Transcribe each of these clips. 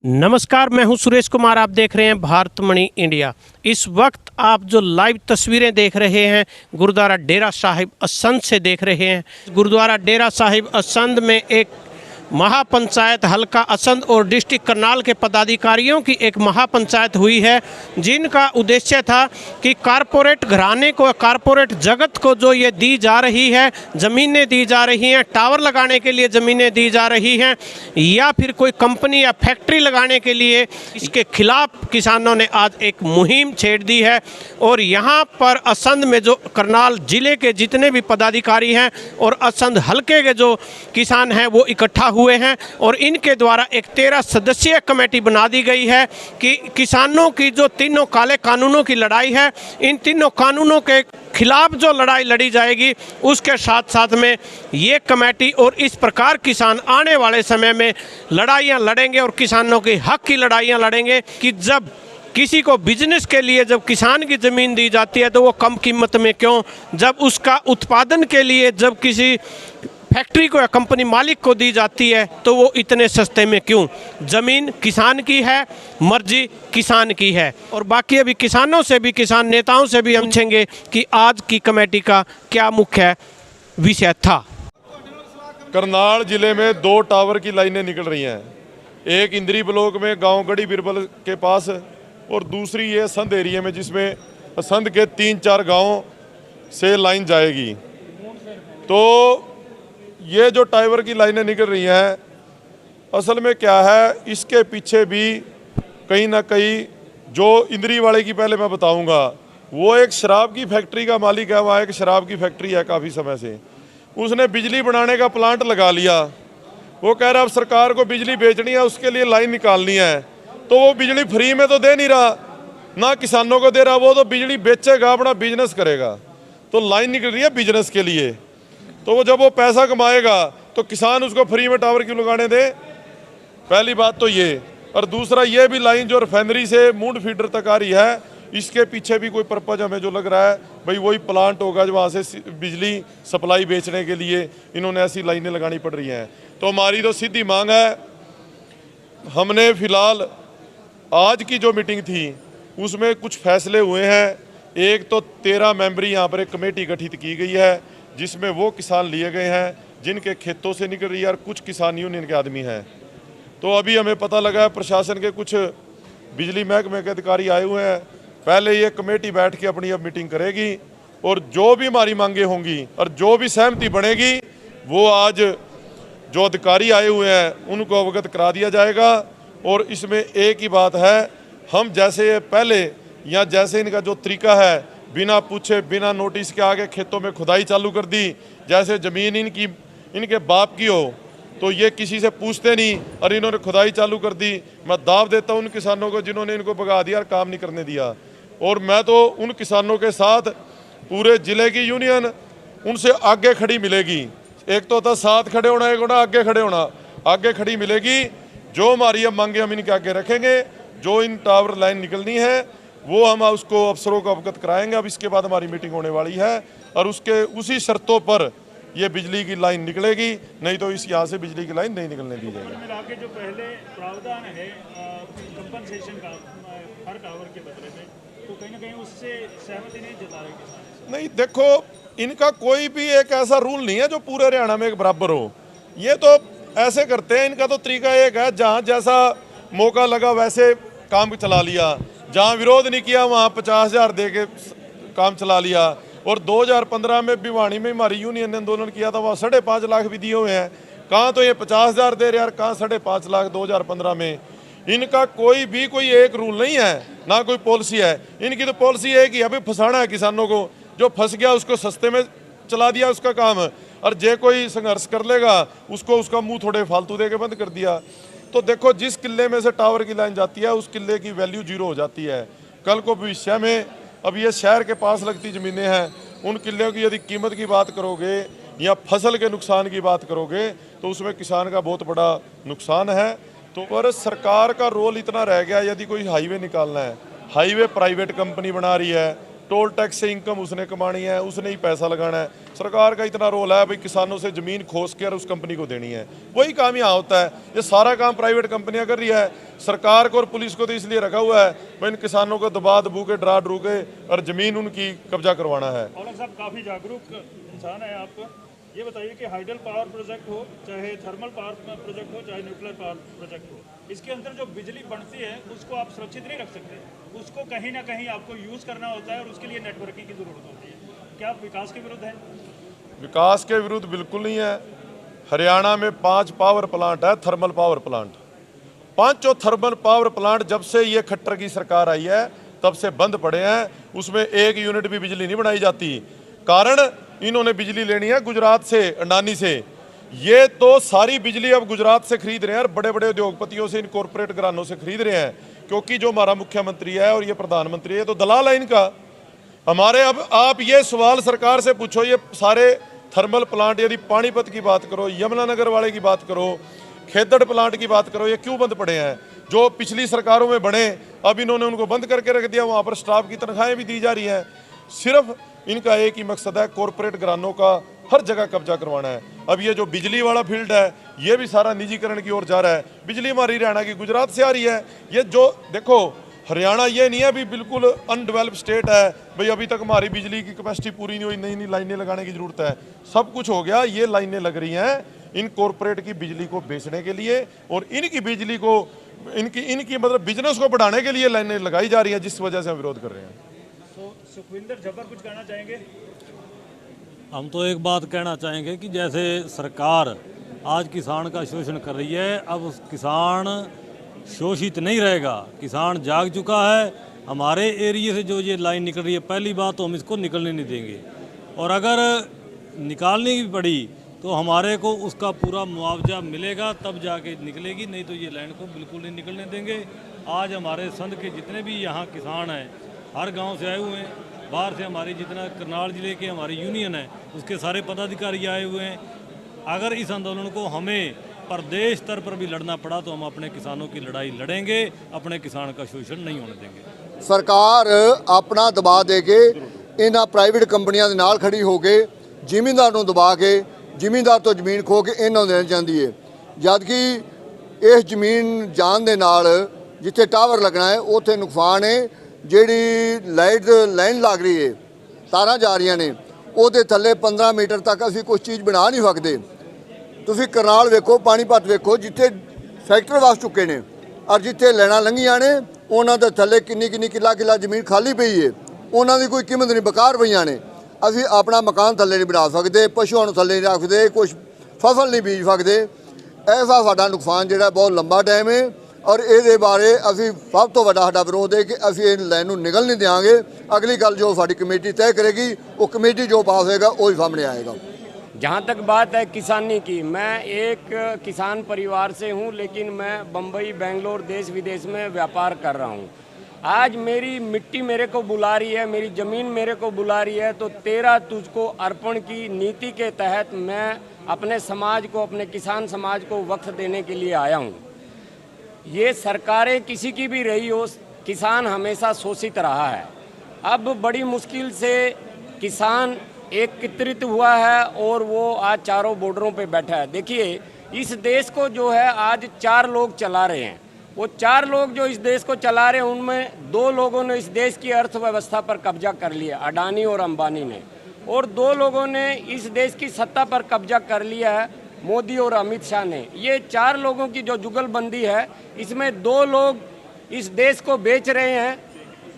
नमस्कार, मैं हूं सुरेश कुमार। आप देख रहे हैं भारतमणि इंडिया। इस वक्त आप जो लाइव तस्वीरें देख रहे हैं गुरुद्वारा डेरा साहिब असंध से देख रहे हैं। गुरुद्वारा डेरा साहिब असंध में एक महापंचायत हल्का असंध और डिस्ट्रिक्ट करनाल के पदाधिकारियों की एक महापंचायत हुई है, जिनका उद्देश्य था कि कारपोरेट घराने को, कारपोरेट जगत को जो ये दी जा रही है, ज़मीनें दी जा रही हैं, टावर लगाने के लिए ज़मीनें दी जा रही हैं, या फिर कोई कंपनी या फैक्ट्री लगाने के लिए, इसके खिलाफ किसानों ने आज एक मुहिम छेड़ दी है। और यहाँ पर असंध में जो करनाल जिले के जितने भी पदाधिकारी हैं और असंध हल्के के जो किसान हैं वो इकट्ठा हुए हैं और इनके द्वारा एक 13 सदस्यीय कमेटी बना दी गई है कि किसानों की जो तीनों काले कानूनों की लड़ाई है, इन तीनों कानूनों के खिलाफ जो लड़ाई लड़ी जाएगी, उसके साथ साथ में ये कमेटी और इस प्रकार किसान आने वाले समय में लड़ाइयाँ लड़ेंगे और किसानों के हक की लड़ाइयाँ लड़ेंगे कि जब किसी को बिजनेस के लिए जब किसान की ज़मीन दी जाती है तो वो कम कीमत में क्यों, जब उसका उत्पादन के लिए जब किसी फैक्ट्री को या कंपनी मालिक को दी जाती है तो वो इतने सस्ते में क्यों। ज़मीन किसान की है, मर्जी किसान की है। और बाकी अभी किसानों से भी, किसान नेताओं से भी हम पूछेंगे कि आज की कमेटी का क्या मुख्य विषय था। करनाल जिले में 2 टावर की लाइनें निकल रही हैं, एक इंद्री ब्लॉक में गांव गढ़ी बिरबल के पास और दूसरी ये असंध एरिया में, जिसमें असंध के 3-4 गाँव से लाइन जाएगी। तो ये जो टावर की लाइनें निकल रही हैं, असल में क्या है, इसके पीछे भी कहीं ना कहीं जो इंद्री वाले की पहले मैं बताऊंगा, वो एक शराब की फैक्ट्री का मालिक है। वहाँ एक शराब की फैक्ट्री है काफ़ी समय से, उसने बिजली बनाने का प्लांट लगा लिया। वो कह रहा अब सरकार को बिजली बेचनी है, उसके लिए लाइन निकालनी है, तो वो बिजली फ्री में तो दे नहीं रहा, ना किसानों को दे रहा, वो तो बिजली बेचेगा, अपना बिजनेस करेगा। तो लाइन निकल रही है बिजनेस के लिए, तो वो जब वो पैसा कमाएगा तो किसान उसको फ्री में टावर क्यों लगाने दे। पहली बात तो ये। और दूसरा, ये भी लाइन जो रिफाइनरी से मूंड फीडर तक आ रही है, इसके पीछे भी कोई पर्पज हमें जो लग रहा है, भाई वही प्लांट होगा जो वहाँ से बिजली सप्लाई बेचने के लिए इन्होंने ऐसी लाइनें लगानी पड़ रही हैं। तो हमारी तो सीधी मांग है, हमने फिलहाल आज की जो मीटिंग थी उसमें कुछ फैसले हुए हैं। एक तो 13 मेंबरी यहाँ पर एक कमेटी गठित की गई है, जिसमें वो किसान लिए गए हैं जिनके खेतों से निकल रही है और कुछ किसान यूनियन के आदमी हैं। तो अभी हमें पता लगा है प्रशासन के कुछ बिजली महकमे के अधिकारी आए हुए हैं। पहले ये कमेटी बैठ के अपनी अब मीटिंग करेगी और जो भी हमारी मांगे होंगी और जो भी सहमति बनेगी वो आज जो अधिकारी आए हुए हैं उनको अवगत करा दिया जाएगा। और इसमें एक ही बात है, हम जैसे पहले या जैसे इनका जो तरीका है, बिना पूछे बिना नोटिस के आगे खेतों में खुदाई चालू कर दी, जैसे ज़मीन इनके बाप की हो, तो ये किसी से पूछते नहीं और इन्होंने खुदाई चालू कर दी। मैं दाव देता हूँ उन किसानों को जिन्होंने इनको भगा दिया और काम नहीं करने दिया। और मैं तो उन किसानों के साथ पूरे ज़िले की यूनियन उनसे आगे खड़ी मिलेगी। एक तो होता साथ खड़े होना, एक होना आगे खड़े होना। आगे खड़ी मिलेगी, जो हमारी अब मांगे हम इनके आगे रखेंगे। जो इन टावर लाइन निकलनी है वो हम उसको अफसरों को अवगत कराएंगे। अब इसके बाद हमारी मीटिंग होने वाली है और उसी शर्तों पर ये बिजली की लाइन निकलेगी, नहीं तो इस यहाँ से बिजली की लाइन नहीं निकलने दी जाएगी। जो पहले प्रावधान है कंपनसेशन का हर टावर के बदले में, तो कहीं ना कहीं उससे सहमति नहीं जता रहे किसान। नहीं, देखो, इनका कोई भी एक ऐसा रूल नहीं है जो पूरे हरियाणा में एक बराबर हो। ये तो ऐसे करते हैं, इनका तो तरीका एक है, जहाँ जैसा मौका लगा वैसे काम चला लिया, जहाँ विरोध नहीं किया वहाँ 50,000 दे के काम चला लिया। और 2015 में भिवानी में हमारी यूनियन ने आंदोलन किया था, वहाँ 5.5 लाख भी दिए हुए हैं। कहाँ तो ये 50,000 दे रहे हैं, कहाँ 5.5 लाख 2015 में। इनका कोई एक रूल नहीं है, ना कोई पॉलिसी है। इनकी तो पॉलिसी है कि अभी फंसाना है किसानों को, जो फंस गया उसको सस्ते में चला दिया उसका काम, और जे कोई संघर्ष कर लेगा उसको उसका मुँह थोड़े फालतू दे के बंद कर दिया। तो देखो, जिस किले में से टावर की लाइन जाती है उस किले की वैल्यू 0 हो जाती है। कल को भविष्य में, अब ये शहर के पास लगती ज़मीनें हैं, उन किलों की यदि कीमत की बात करोगे या फसल के नुकसान की बात करोगे तो उसमें किसान का बहुत बड़ा नुकसान है। तो पर सरकार का रोल इतना रह गया, यदि कोई हाईवे निकालना है, हाईवे प्राइवेट कंपनी बना रही है, टोल टैक्स से इनकम उसने कमानी है, उसने ही पैसा लगाना है। सरकार का इतना रोल है भाई किसानों से ज़मीन खोस कर उस कंपनी को देनी है, वही काम यहाँ होता है। ये सारा काम प्राइवेट कंपनियाँ कर रही है। सरकार को और पुलिस को तो इसलिए रखा हुआ है भाई इन किसानों को दबा दबू के डरा डरू के और ज़मीन उनकी कब्जा करवाना है। औलख साहब काफ़ी जागरूक इंसान है आप, ये बताइए कि हाइडल पावर प्रोजेक्ट हो, चाहे थर्मल पावर प्रोजेक्ट हो, चाहे न्यूक्लियर पावर प्रोजेक्ट हो, इसके अंदर जो बिजली बनती है उसको आप सुरक्षित नहीं रख सकते, उसको कहीं ना कहीं आपको यूज़ करना होता है और उसके लिए नेटवर्किंग की ज़रूरत होती है। क्या आप विकास के विरुद्ध हैं? विकास के विरुद्ध बिल्कुल नहीं है। हरियाणा में 5 पावर प्लांट है, thermal power plant. 5 thermal power plant जब से ये खट्टर की सरकार आई है तब से बंद पड़े हैं, उसमें 1 यूनिट भी बिजली नहीं बनाई जाती। कारण इन्होंने बिजली लेनी है गुजरात से, अडानी से। ये तो सारी बिजली अब गुजरात से खरीद रहे हैं और बड़े बड़े उद्योगपतियों से, इन कॉरपोरेट घरानों से खरीद रहे हैं, क्योंकि जो हमारा मुख्यमंत्री है और ये प्रधानमंत्री है तो दलाल है इनका। हमारे अब आप ये सवाल सरकार से पूछो, ये सारे थर्मल प्लांट, यदि पानीपत की बात करो, यमुनानगर वाले की बात करो, खेदड़ प्लांट की बात करो, ये क्यों बंद पड़े हैं? जो पिछली सरकारों में बने अब इन्होंने उनको बंद करके रख दिया। वहाँ पर स्टाफ की तनख्वाहें भी दी जा रही हैं। सिर्फ इनका एक ही मकसद है, कॉरपोरेट घरानों का हर जगह कब्जा करवाना है। अब ये जो बिजली वाला फील्ड है ये भी सारा निजीकरण की ओर जा रहा है। बिजली हमारी हरियाणा की गुजरात से आ रही है। ये जो देखो हरियाणा ये नहीं है अभी बिल्कुल अनडेवलप्ड स्टेट है भाई, अभी तक हमारी बिजली की कैपेसिटी पूरी नहीं हुई, नई नई लाइनें लगाने की जरूरत है। सब कुछ हो गया, ये लाइनें लग रही हैं इन कॉरपोरेट की बिजली को बेचने के लिए और इनकी बिजली को इनकी मतलब बिजनेस को बढ़ाने के लिए लाइनें लगाई जा रही हैं, जिस वजह से हम विरोध कर रहे हैं। सुखविंदर जब्बर कुछ कहना चाहेंगे? हम तो एक बात कहना चाहेंगे कि जैसे सरकार आज किसान का शोषण कर रही है, अब किसान शोषित नहीं रहेगा, किसान जाग चुका है। हमारे एरिया से जो ये लाइन निकल रही है, पहली बात तो हम इसको निकलने नहीं देंगे, और अगर निकालनी भी पड़ी तो हमारे को उसका पूरा मुआवजा मिलेगा तब जाके निकलेगी, नहीं तो ये लाइन को बिल्कुल नहीं निकलने देंगे। आज हमारे संघ के जितने भी यहाँ किसान हैं हर गांव से आए हुए हैं, बाहर से हमारी जितना करनाल जिले के हमारी यूनियन है उसके सारे पदाधिकारी आए हुए हैं। अगर इस आंदोलन को हमें प्रदेश स्तर पर भी लड़ना पड़ा तो हम अपने किसानों की लड़ाई लड़ेंगे, अपने किसान का शोषण नहीं होने देंगे। सरकार अपना दबाव दे के इन्हां प्राइवेट कंपनियां दे नाल खड़ी हो के ਜ਼ਿਮੀਂਦਾਰ ਨੂੰ ਦਬਾ ਕੇ ਜ਼ਿਮੀਂਦਾਰ ਤੋਂ ਜ਼ਮੀਨ ਖੋ ਕੇ ਇਹਨਾਂ ਨੂੰ ਦੇਣੀ ਚਾਹੁੰਦੀ ਹੈ, ਜਦਕਿ ਇਸ ਜ਼ਮੀਨ ਜਾਣ ਦੇ ਨਾਲ ਜਿੱਥੇ ਟਾਵਰ ਲੱਗਣਾ ਹੈ ਉੱਥੇ ਨੁਕਸਾਨ ਹੈ। ਜਿਹੜੀ ਲਾਈਟ ਲਾਈਨ ਲੱਗ ਰਹੀ ਹੈ, ਤਾਰਾਂ ਜਾ ਰਹੀਆਂ ਨੇ, ਉਹਦੇ ਥੱਲੇ 15 ਮੀਟਰ ਤੱਕ ਅਸੀਂ ਕੋਈ ਚੀਜ਼ ਬਣਾ ਨਹੀਂ ਸਕਦੇ। ਤੁਸੀਂ ਕਰਨਾਲ ਵੇਖੋ, ਪਾਣੀਪਤ ਵੇਖੋ, ਜਿੱਥੇ ਫੈਕਟਰ ਵਸ ਚੁੱਕੇ ਨੇ ਔਰ ਜਿੱਥੇ ਲੈਣਾ ਲੰਘੀਆਂ ਨੇ ਉਹਨਾਂ ਦੇ ਥੱਲੇ ਕਿੰਨੀ ਕਿੰਨੀ ਕਿੱਲਾ ਕਿੱਲਾ ਜ਼ਮੀਨ ਖਾਲੀ ਪਈ ਹੈ, ਉਹਨਾਂ ਦੀ ਕੋਈ ਕੀਮਤ ਨਹੀਂ, ਬੇਕਾਰ ਪਈਆਂ ਨੇ। ਅਸੀਂ ਆਪਣਾ ਮਕਾਨ ਥੱਲੇ ਨਹੀਂ ਬਣਾ ਸਕਦੇ, ਪਸ਼ੂਆਂ ਨੂੰ ਥੱਲੇ ਨਹੀਂ ਰੱਖ ਸਕਦੇ, ਕੁਛ ਫਸਲ ਨਹੀਂ ਬੀਜ ਸਕਦੇ। ਐਸਾ ਸਾਡਾ ਨੁਕਸਾਨ ਜਿਹੜਾ ਬਹੁਤ ਲੰਬਾ ਟਾਈਮ ਹੈ ਔਰ ਇਹਦੇ ਬਾਰੇ ਅਸੀਂ ਸਭ ਤੋਂ ਵੱਡਾ ਸਾਡਾ ਵਿਰੋਧ ਹੈ ਕਿ ਅਸੀਂ ਇਹ ਲਾਈਨ ਨੂੰ ਨਿਕਲ ਨਹੀਂ ਦਿਆਂਗੇ। ਅਗਲੀ ਗੱਲ जो ਸਾਡੀ कमेटी तय करेगी वो कमेटी जो पास होएगा वही सामने आएगा। जहाँ तक बात है किसानी की, मैं एक किसान परिवार से हूँ, लेकिन मैं बम्बई बेंगलोर देश विदेश में व्यापार कर रहा हूँ। आज मेरी मिट्टी मेरे को बुला रही है, मेरी ज़मीन मेरे को बुला रही है, तो 13 तुझको अर्पण की नीति के तहत मैं अपने समाज को, अपने किसान समाज को वक्त देने के लिए आया हूँ। ये सरकारें किसी की भी रही हो, किसान हमेशा शोषित रहा है। अब बड़ी मुश्किल से किसान एकत्रित हुआ है और वो आज चारों बॉर्डरों पे बैठा है। देखिए इस देश को जो है आज 4 लोग चला रहे हैं। वो 4 लोग जो इस देश को चला रहे हैं उनमें 2 लोगों ने इस देश की अर्थव्यवस्था पर कब्जा कर लिया, अडानी और अंबानी ने, और 2 लोगों ने इस देश की सत्ता पर कब्जा कर लिया है, मोदी और अमित शाह ने। ये 4 लोगों की जो जुगलबंदी है, इसमें 2 लोग इस देश को बेच रहे हैं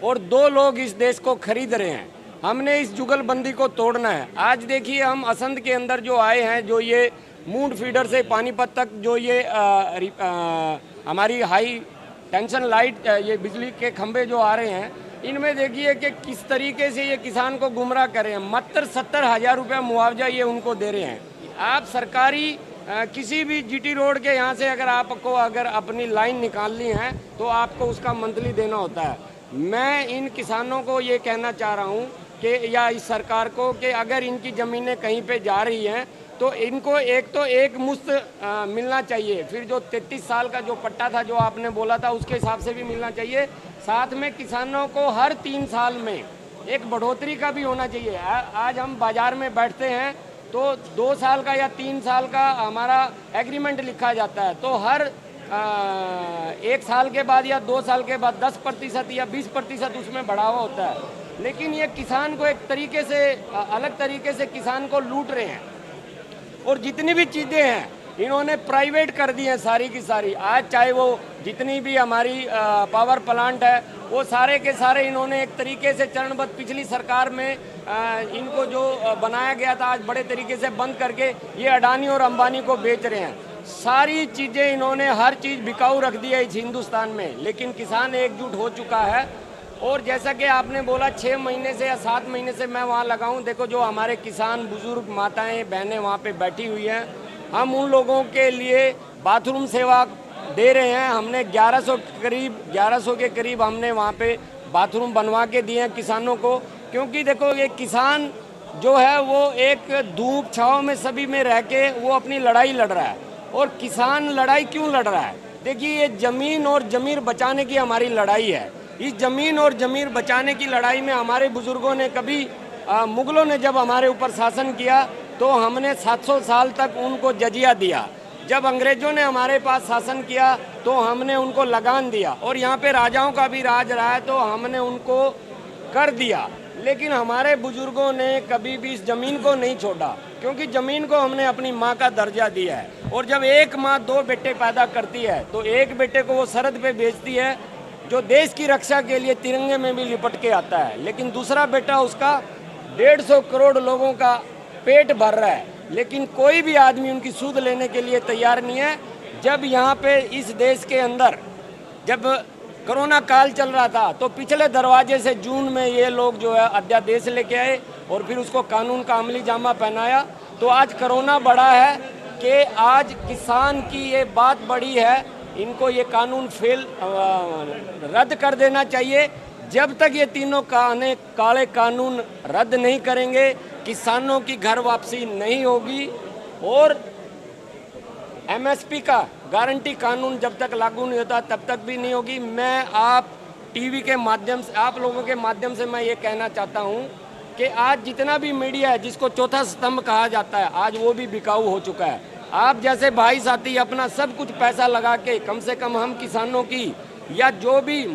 और 2 लोग इस देश को खरीद रहे हैं। हमने इस जुगलबंदी को तोड़ना है। आज देखिए हम असंध के अंदर जो आए हैं, जो ये मूंड फीडर से पानीपत तक जो ये हमारी हाई टेंशन लाइट, ये बिजली के खंभे जो आ रहे हैं, इनमें देखिए कि किस तरीके से ये किसान को गुमराह कर रहे हैं। मात्र 70,000 रुपया मुआवजा ये उनको दे रहे हैं। आप सरकारी किसी भी जीटी रोड के यहाँ से अगर अपनी लाइन निकालनी है तो आपको उसका मंथली देना होता है। मैं इन किसानों को ये कहना चाह रहा हूँ कि या इस सरकार को कि अगर इनकी ज़मीनें कहीं पे जा रही हैं तो इनको एक मुश्त मिलना चाहिए। फिर जो 33 साल का जो पट्टा था जो आपने बोला था उसके हिसाब से भी मिलना चाहिए। साथ में किसानों को हर 3 साल में एक बढ़ोतरी का भी होना चाहिए। आज हम बाजार में बैठते हैं तो 2 साल का या 3 साल का हमारा एग्रीमेंट लिखा जाता है, तो हर 1 साल के बाद या 2 साल के बाद 10% या 20% उसमें बढ़ावा होता है। लेकिन ये किसान को एक तरीके से अलग तरीके से किसान को लूट रहे हैं, और जितनी भी चीज़ें हैं इन्होंने प्राइवेट कर दी हैं सारी की सारी। आज चाहे वो जितनी भी हमारी पावर प्लांट है वो सारे के सारे इन्होंने एक तरीके से चरणबद्ध पिछली सरकार में इनको जो बनाया गया था आज बड़े तरीके से बंद करके ये अडानी और अंबानी को बेच रहे हैं। सारी चीज़ें इन्होंने हर चीज़ बिकाऊ रख दी है इस हिंदुस्तान में, लेकिन किसान एकजुट हो चुका है। और जैसा कि आपने बोला 6 महीने से या 7 महीने से मैं वहाँ लगा हूँ, देखो जो हमारे किसान बुजुर्ग माताएं बहनें वहाँ पे बैठी हुई हैं, हम उन लोगों के लिए बाथरूम सेवा दे रहे हैं। हमने 1100 के करीब हमने वहाँ पे बाथरूम बनवा के दिए हैं किसानों को, क्योंकि देखो ये किसान जो है वो एक धूप छाँव में सभी में रह के वो अपनी लड़ाई लड़ रहा है। और किसान लड़ाई क्यों लड़ रहा है? देखिए ये ज़मीन और ज़मीर बचाने की हमारी लड़ाई है। इस ज़मीन और ज़मीर बचाने की लड़ाई में हमारे बुजुर्गों ने कभी मुगलों ने जब हमारे ऊपर शासन किया तो हमने 700 साल तक उनको जजिया दिया। जब अंग्रेज़ों ने हमारे पास शासन किया तो हमने उनको लगान दिया, और यहाँ पे राजाओं का भी राज रहा है तो हमने उनको कर दिया। लेकिन हमारे बुजुर्गों ने कभी भी इस ज़मीन को नहीं छोड़ा, क्योंकि ज़मीन को हमने अपनी माँ का दर्जा दिया है। और जब एक माँ 2 बेटे पैदा करती है तो एक बेटे को वो सरहद पे भेजती है जो देश की रक्षा के लिए तिरंगे में भी लिपट के आता है, लेकिन दूसरा बेटा उसका 150 करोड़ लोगों का पेट भर रहा है, लेकिन कोई भी आदमी उनकी सूद लेने के लिए तैयार नहीं है। जब यहाँ पे इस देश के अंदर जब कोरोना काल चल रहा था तो पिछले दरवाजे से जून में ये लोग जो है अध्यादेश लेके आए और फिर उसको कानून का अमली जामा पहनाया। तो आज कोरोना बढ़ा है कि आज किसान की ये बात बड़ी है, इनको ये कानून रद्द कर देना चाहिए। जब तक ये तीनों काले कानून रद्द नहीं करेंगे किसानों की घर वापसी नहीं होगी, और एमएसपी का गारंटी कानून जब तक लागू नहीं होता तब तक भी नहीं होगी। मैं आप टीवी के माध्यम से आप लोगों के माध्यम से मैं ये कहना चाहता हूँ कि आज जितना भी मीडिया है जिसको चौथा स्तंभ कहा जाता है आज वो भी बिकाऊ हो चुका है। आप जैसे भाई साथी अपना सब कुछ पैसा लगा के कम से कम हम किसानों की या जो भी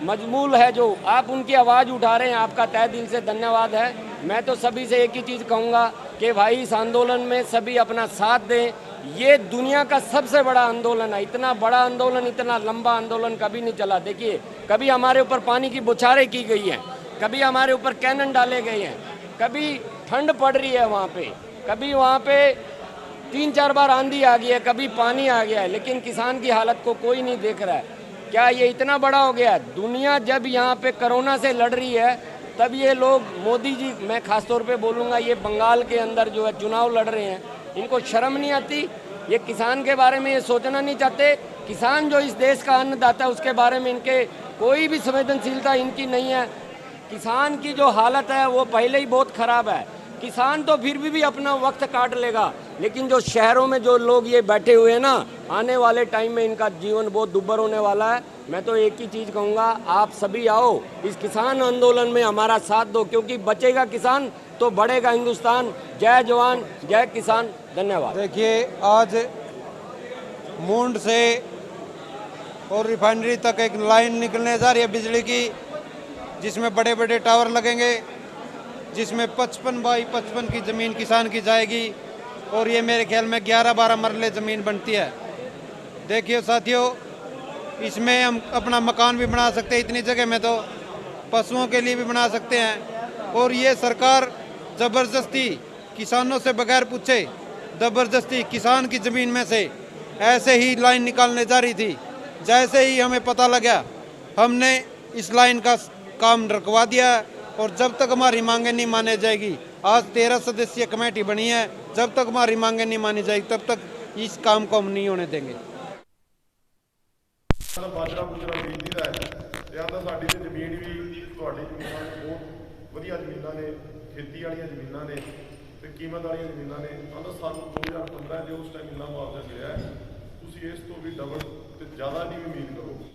मजमूल है जो आप उनकी आवाज़ उठा रहे हैं, आपका तहे दिल से धन्यवाद है। मैं तो सभी से एक ही चीज़ कहूँगा कि भाई इस आंदोलन में सभी अपना साथ दें। ये दुनिया का सबसे बड़ा आंदोलन है, इतना बड़ा आंदोलन इतना लंबा आंदोलन कभी नहीं चला। देखिए कभी हमारे ऊपर पानी की बौछारें की गई हैं, कभी हमारे ऊपर कैनन डाले गए हैं, कभी ठंड पड़ रही है वहाँ पे, कभी वहाँ पे 3-4 बार आंधी आ गई है, कभी पानी आ गया है, लेकिन किसान की हालत को कोई नहीं देख रहा है। क्या ये इतना बड़ा हो गया? दुनिया जब यहाँ पे कोरोना से लड़ रही है तब ये लोग मोदी जी, मैं खास तौर पे बोलूँगा, ये बंगाल के अंदर जो है चुनाव लड़ रहे हैं, इनको शर्म नहीं आती? ये किसान के बारे में ये सोचना नहीं चाहते? किसान जो इस देश का अन्नदाता है उसके बारे में इनके कोई भी संवेदनशीलता इनकी नहीं है। किसान की जो हालत है वो पहले ही बहुत ख़राब है। किसान तो फिर भी अपना वक्त काट लेगा, लेकिन जो शहरों में जो लोग ये बैठे हुए हैं ना, आने वाले टाइम में इनका जीवन बहुत दुर्भर होने वाला है। मैं तो एक ही चीज़ कहूँगा, आप सभी आओ इस किसान आंदोलन में हमारा साथ दो, क्योंकि बचेगा किसान तो बढ़ेगा हिंदुस्तान। जय जवान जय किसान। धन्यवाद। देखिए आज मूंड से और रिफाइनरी तक एक लाइन निकलने जा रही है बिजली की, जिसमें बड़े बड़े टावर लगेंगे, जिसमें 55 बाई 55 की ज़मीन किसान की जाएगी, और ये मेरे ख्याल में 11-12 मरले ज़मीन बनती है। देखिए साथियों, इसमें हम अपना मकान भी बना सकते हैं, इतनी जगह में तो पशुओं के लिए भी बना सकते हैं। और ये सरकार ज़बरदस्ती किसानों से बगैर पूछे ज़बरदस्ती किसान की ज़मीन में से ऐसे ही लाइन निकालने जा रही थी। जैसे ही हमें पता लगा हमने इस लाइन का काम रुकवा दिया, और जब तक हमारी मांगें नहीं मानी जाएगी, आज 13 सदस्यीय कमेटी बनी है, जब तक हमारी मांगें नहीं मानी जाएगी तब तक इस काम को हम नहीं होने देंगे। ਬਾਜਰਾ ਬੂਜਰਾ ਬੀਜਦਾ ਹੈ ਤੇ ਆਂਦਾ ਸਾਡੀ ਤੇ ਜ਼ਮੀਨ ਵੀ ਤੁਹਾਡੀ ਜ਼ਮੀਨਾਂ ਬਹੁਤ ਵਧੀਆ ਜ਼ਮੀਨਾਂ ਨੇ, ਖੇਤੀ ਵਾਲੀਆਂ ਜ਼ਮੀਨਾਂ ਨੇ ਤੇ ਕੀਮਤ ਵਾਲੀਆਂ ਜ਼ਮੀਨਾਂ ਨੇ। ਆਂਦਾ ਸਾਨੂੰ 2015 ਦੇ ਉਸ ਟਾਈਮ ਇੰਨਾ ਮੁਆਵਜ਼ਾ ਮਿਲਿਆ, ਤੁਸੀਂ ਇਸ ਤੋਂ ਵੀ ਡਬਲ ਤੇ ਜ਼ਿਆਦਾ ਦੀ ਉਮੀਦ ਕਰੋ।